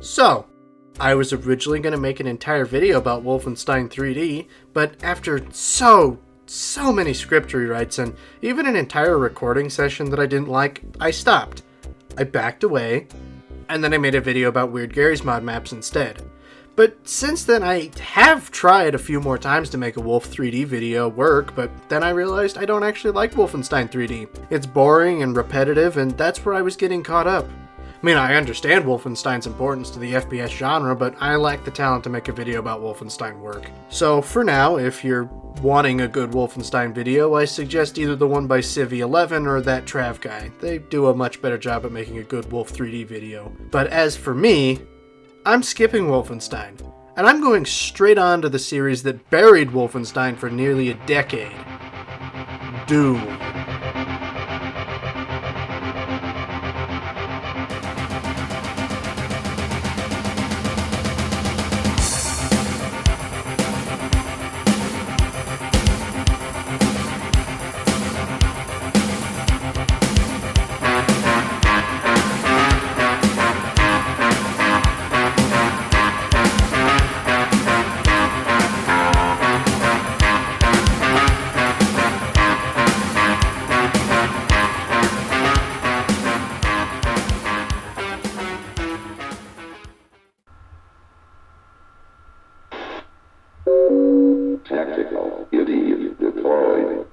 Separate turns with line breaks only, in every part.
So, I was originally going to make an entire video about Wolfenstein 3D, but after so many script rewrites and even an entire recording session that I didn't like, I stopped. I backed away, and then I made a video about Weird Gary's mod maps instead. But since then, I have tried a few more times to make a Wolf 3D video work, but then I realized I don't actually like Wolfenstein 3D. It's boring and repetitive, and that's where I was getting caught up. I mean, I understand Wolfenstein's importance to the FPS genre, but I lack the talent to make a video about Wolfenstein work. So for now, if you're wanting a good Wolfenstein video, I suggest either the one by Civvy11 or that Trav guy. They do a much better job at making a good Wolf 3D video. But as for me, I'm skipping Wolfenstein, and I'm going straight on to the series that buried Wolfenstein for nearly a decade. Doom.
Tactical idiot deployed.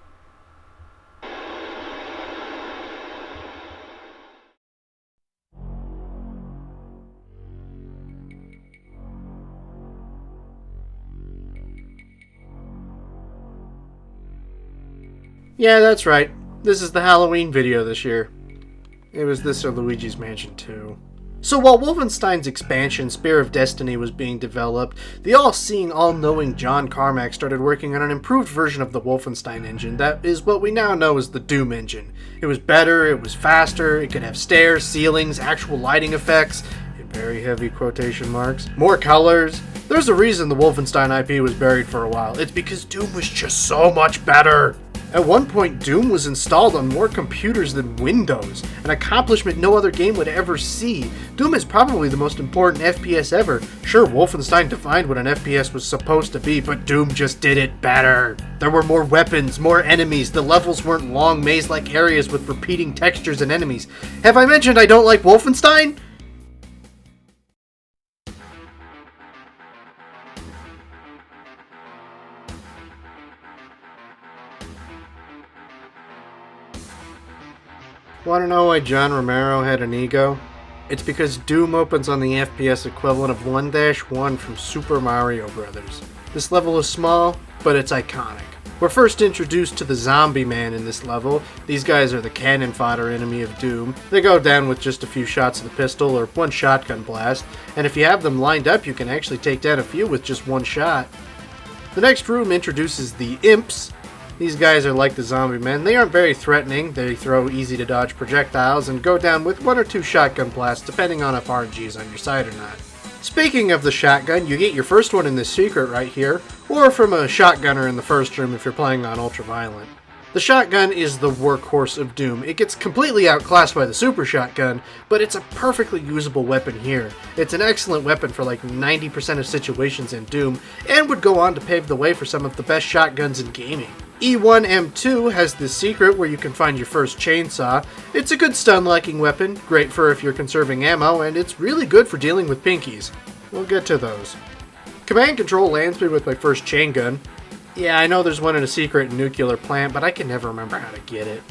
Yeah, that's right. This is the Halloween video this year. It was this or Luigi's Mansion 2. So while Wolfenstein's expansion, Spear of Destiny, was being developed, the all-seeing, all-knowing John Carmack started working on an improved version of the Wolfenstein engine that is what we now know as the Doom engine. It was better, it was faster, it could have stairs, ceilings, actual lighting effects, in very heavy quotation marks, more colors. There's a reason the Wolfenstein IP was buried for a while. It's because Doom was just so much better. At one point, Doom was installed on more computers than Windows, an accomplishment no other game would ever see. Doom is probably the most important FPS ever. Sure, Wolfenstein defined what an FPS was supposed to be, but Doom just did it better. There were more weapons, more enemies, the levels weren't long maze-like areas with repeating textures and enemies. Have I mentioned I don't like Wolfenstein? Want to know why John Romero had an ego? It's because Doom opens on the FPS equivalent of 1-1 from Super Mario Bros. This level is small, but it's iconic. We're first introduced to the Zombie Man in this level. These guys are the cannon fodder enemy of Doom. They go down with just a few shots of the pistol or one shotgun blast, and if you have them lined up, you can actually take down a few with just one shot. The next room introduces the Imps. These guys are like the Zombie Men. They aren't very threatening. They throw easy-to-dodge projectiles and go down with one or two shotgun blasts, depending on if RNG is on your side or not. Speaking of the shotgun, you get your first one in this secret right here, or from a shotgunner in the first room if you're playing on Ultraviolent. The shotgun is the workhorse of Doom. It gets completely outclassed by the super shotgun, but it's a perfectly usable weapon here. It's an excellent weapon for like 90% of situations in Doom, and would go on to pave the way for some of the best shotguns in gaming. E1M2 has this secret where you can find your first chainsaw. It's a good stun-liking weapon, great for if you're conserving ammo, and it's really good for dealing with pinkies. We'll get to those. Command Control lands me with my first chain gun. Yeah, I know there's one in a secret nuclear plant, but I can never remember how to get it.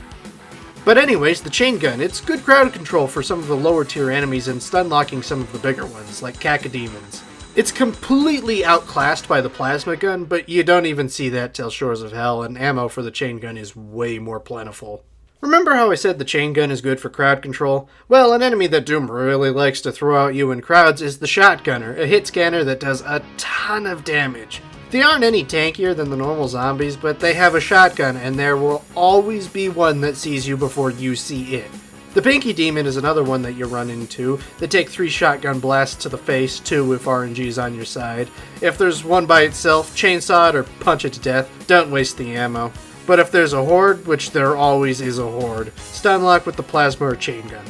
But anyways, the chain gun, it's good crowd control for some of the lower tier enemies and stun-locking some of the bigger ones, like cacodemons. It's completely outclassed by the plasma gun, but you don't even see that till Shores of Hell, and ammo for the chain gun is way more plentiful. Remember how I said the chain gun is good for crowd control? Well, an enemy that Doom really likes to throw at you in crowds is the shotgunner, a hit scanner that does a ton of damage. They aren't any tankier than the normal zombies, but they have a shotgun, and there will always be one that sees you before you see it. The Pinky Demon is another one that you run into. They take 3 shotgun blasts to the face, 2 if RNG is on your side. If there's one by itself, chainsaw it or punch it to death. Don't waste the ammo. But if there's a horde, which there always is a horde, stun lock with the plasma or chain gun.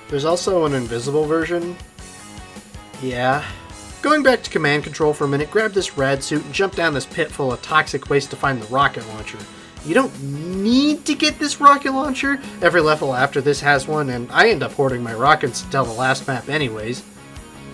There's also an invisible version. Yeah. Going back to command control for a minute, grab this rad suit and jump down this pit full of toxic waste to find the rocket launcher. You don't need to get this rocket launcher. Every level after this has one, and I end up hoarding my rockets until the last map anyways.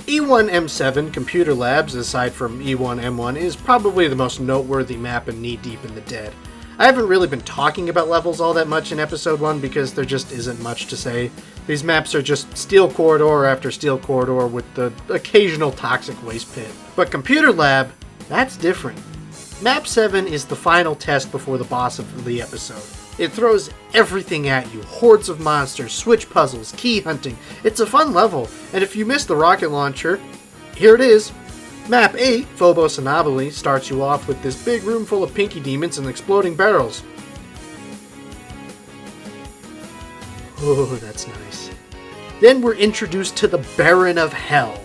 E1M7 Computer Labs, aside from E1M1, is probably the most noteworthy map in Knee Deep in the Dead. I haven't really been talking about levels all that much in episode 1 because there just isn't much to say. These maps are just steel corridor after steel corridor with the occasional toxic waste pit. But Computer Lab, that's different. Map 7 is the final test before the boss of the episode. It throws everything at you. Hordes of monsters, switch puzzles, key hunting. It's a fun level, and if you missed the rocket launcher, here it is. Map 8, Phobos Anomaly, starts you off with this big room full of pinky demons and exploding barrels. Oh, that's nice. Then we're introduced to the Baron of Hell,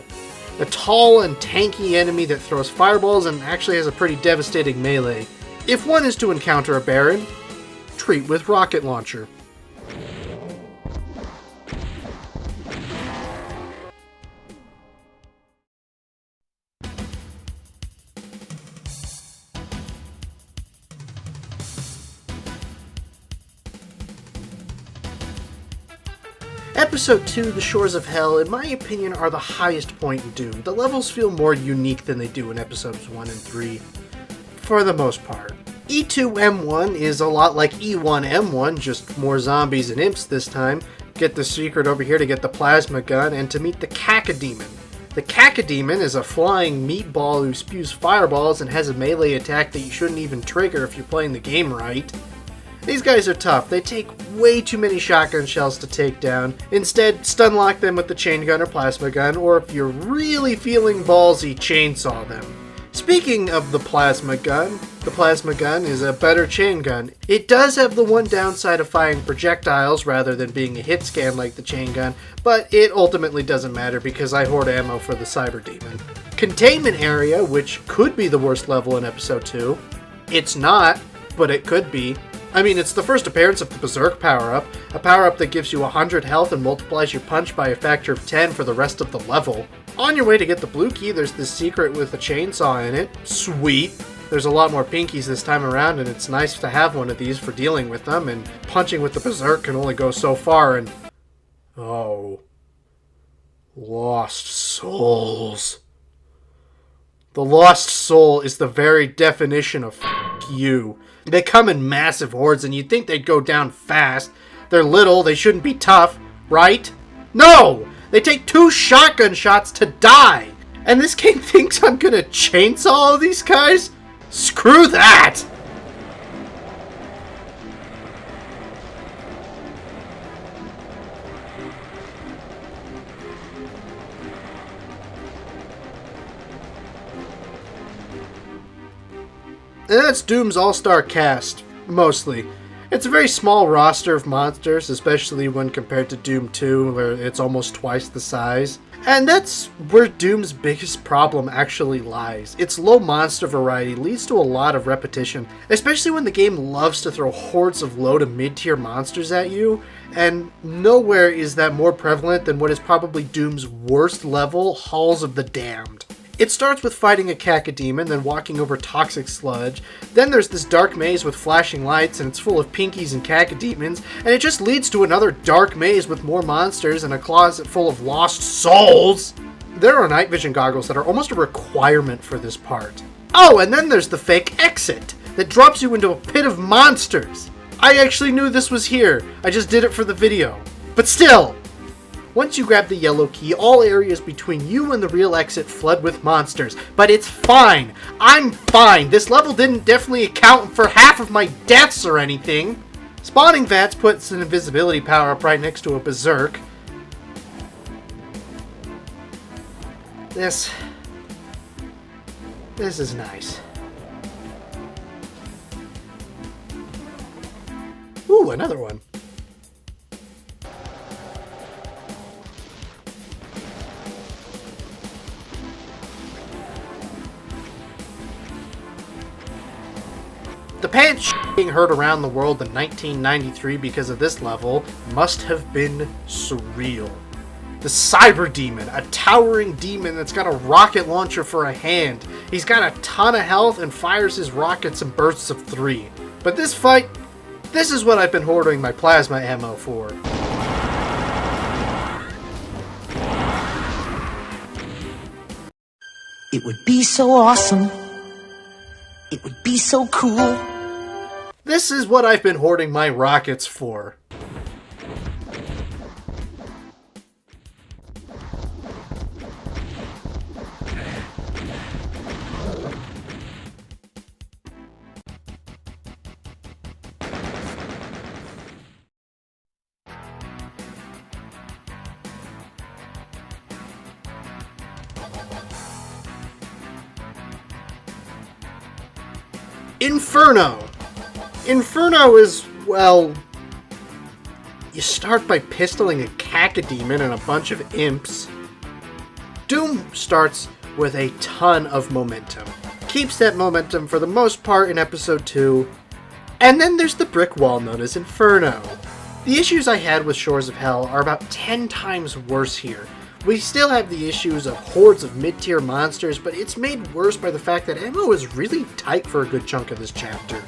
a tall and tanky enemy that throws fireballs and actually has a pretty devastating melee. If one is to encounter a Baron, treat with rocket launcher. Episode 2, The Shores of Hell, in my opinion, are the highest point in Doom. The levels feel more unique than they do in episodes 1 and 3, for the most part. E2M1 is a lot like E1M1, just more zombies and imps this time. Get the secret over here to get the plasma gun and to meet the Cacodemon. The Cacodemon is a flying meatball who spews fireballs and has a melee attack that you shouldn't even trigger if you're playing the game right. These guys are tough. They take way too many shotgun shells to take down. Instead, stun lock them with the chain gun or plasma gun, or if you're really feeling ballsy, chainsaw them. Speaking of the plasma gun is a better chain gun. It does have the one downside of firing projectiles rather than being a hit scan like the chain gun, but it ultimately doesn't matter because I hoard ammo for the cyberdemon. Containment Area, which could be the worst level in episode 2. It's not, but it could be. I mean, it's the first appearance of the Berserk power-up, a power-up that gives you 100 health and multiplies your punch by a factor of 10 for the rest of the level. On your way to get the blue key, there's this secret with a chainsaw in it. Sweet! There's a lot more pinkies this time around, and it's nice to have one of these for dealing with them, and punching with the Berserk can only go so far, and... oh. Lost souls. The Lost Soul is the very definition of f*** you. They come in massive hordes and you'd think they'd go down fast. They're little, they shouldn't be tough, right? No! They take 2 shotgun shots to die! And this game thinks I'm gonna chainsaw all these guys? Screw that! And that's Doom's all-star cast, mostly. It's a very small roster of monsters, especially when compared to Doom 2, where it's almost twice the size. And that's where Doom's biggest problem actually lies. Its low monster variety leads to a lot of repetition, especially when the game loves to throw hordes of low to mid-tier monsters at you, and nowhere is that more prevalent than what is probably Doom's worst level, Halls of the Damned. It starts with fighting a Cacodemon, then walking over toxic sludge. Then there's this dark maze with flashing lights, and it's full of pinkies and Cacodemons, and it just leads to another dark maze with more monsters and a closet full of lost souls. There are night vision goggles that are almost a requirement for this part. Oh, and then there's the fake exit that drops you into a pit of monsters. I actually knew this was here. I just did it for the video. But still! Once you grab the yellow key, all areas between you and the real exit flood with monsters. But it's fine. I'm fine. This level didn't definitely account for half of my deaths or anything. Spawning Vats puts an invisibility power-up right next to a Berserk. This is nice. Ooh, another one. The pants being heard around the world in 1993 because of this level must have been surreal. The cyberdemon, a towering demon that's got a rocket launcher for a hand. He's got a ton of health and fires his rockets in bursts of 3. But this fight, this is what I've been hoarding my plasma ammo for.
It would be so awesome. It would be so cool.
This is what I've been hoarding my rockets for. Inferno! Inferno is, well, you start by pistoling a cacodemon and a bunch of imps. Doom starts with a ton of momentum. Keeps that momentum for the most part in episode 2. And then there's the brick wall known as Inferno. The issues I had with Shores of Hell are about 10 times worse here. We still have the issues of hordes of mid-tier monsters, but it's made worse by the fact that ammo is really tight for a good chunk of this chapter.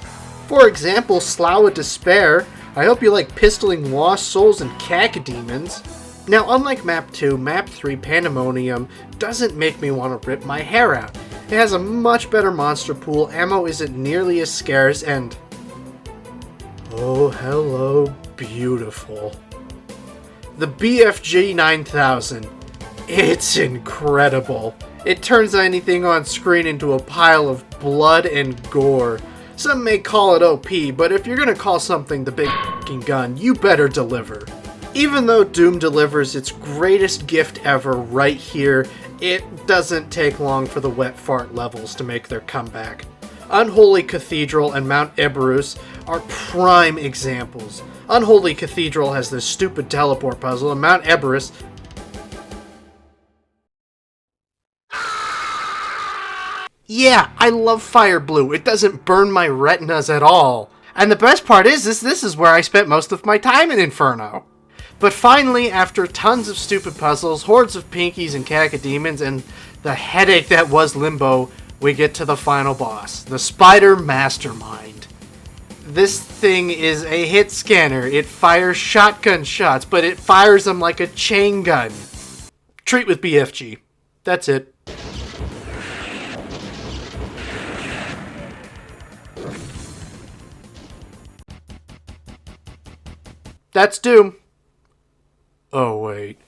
For example, Slough of Despair. I hope you like pistoling lost souls and cacodemons. Now, unlike Map 2, Map 3 Pandemonium doesn't make me want to rip my hair out. It has a much better monster pool, ammo isn't nearly as scarce, and... oh, hello, beautiful. The BFG 9000. It's incredible. It turns anything on screen into a pile of blood and gore. Some may call it OP, but if you're gonna call something the big f***ing gun, you better deliver. Even though Doom delivers its greatest gift ever right here, it doesn't take long for the wet fart levels to make their comeback. Unholy Cathedral and Mount Eberus are prime examples. Unholy Cathedral has this stupid teleport puzzle, and Mount Eberus... yeah, I love Fire Blue. It doesn't burn my retinas at all. And the best part is, this is where I spent most of my time in Inferno. But finally, after tons of stupid puzzles, hordes of pinkies and cacodemons, and the headache that was Limbo, we get to the final boss, the Spider Mastermind. This thing is a hit scanner. It fires shotgun shots, but it fires them like a chain gun. Treat with BFG. That's it. That's Doom. Oh, wait.